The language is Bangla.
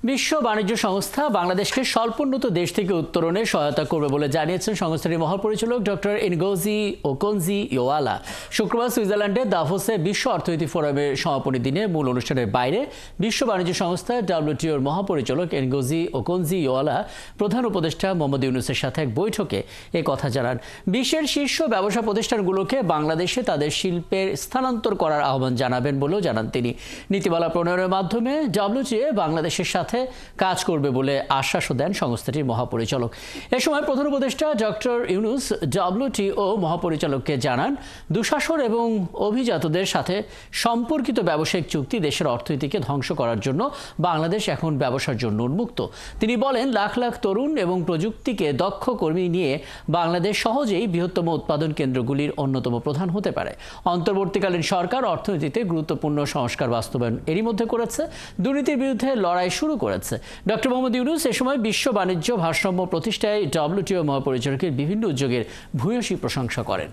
বিশ্ব বাণিজ্য সংস্থা বাংলাদেশকে স্বল্পোন্নত দেশ থেকে উত্তরণে সহায়তা করবে বলে জানিয়েছেন সংস্থাটির মহাপরিচালক ডক্টর এনগোজি ওকনজি-ইওয়ালা। শুক্রবার সুইজারল্যান্ডের দাভোসে বিশ্ব অর্থনীতি ফোরামের সমাপনী দিনে মূল অনুষ্ঠানের বাইরে বিশ্ব বাণিজ্য সংস্থা WTOর মহাপরিচালক এনগোজি ওকনজি-ইওয়ালা প্রধান উপদেষ্টা মোহাম্মদ ইউনূসের সাথে এক বৈঠকে এ কথা জানান। বিশ্বের শীর্ষ ব্যবসা প্রতিষ্ঠানগুলোকে বাংলাদেশে তাদের শিল্পের স্থানান্তর করার আহ্বান জানাবেন বলেও জানান তিনি। নীতিমালা প্রণয়নের মাধ্যমে WTO বাংলাদেশের সাথে কাজ করবে বলে আশ্বাসও দেন সংস্থাটির মহাপরিচালক। এ সময় প্রধান উপদেষ্টা ডক্টর ইউনূস WTO মহাপরিচালককে জানান, দুঃশাসন এবং অভিজাতদের সাথে সম্পর্কিত ব্যবসায়িক চুক্তি দেশের অর্থনীতিকে ধ্বংস করার জন্য বাংলাদেশ এখন ব্যবসার জন্য উন্মুক্ত। তিনি বলেন, লাখ লাখ তরুণ এবং প্রযুক্তিকে দক্ষ কর্মী নিয়ে বাংলাদেশ সহজেই বৃহত্তম উৎপাদন কেন্দ্রগুলির অন্যতম প্রধান হতে পারে। অন্তর্বর্তীকালীন সরকার অর্থনীতিতে গুরুত্বপূর্ণ সংস্কার বাস্তবায়ন এরই মধ্যে করেছে, দুর্নীতির বিরুদ্ধে লড়াই শুরু করেছে। ডক্টর মোহাম্মদ ইউনূস এ সময় বিশ্ব বাণিজ্য ভারসাম্য প্রতিষ্ঠায় WTO মহাপরিচালকের বিভিন্ন উদ্যোগের ভূয়সী প্রশংসা করেন।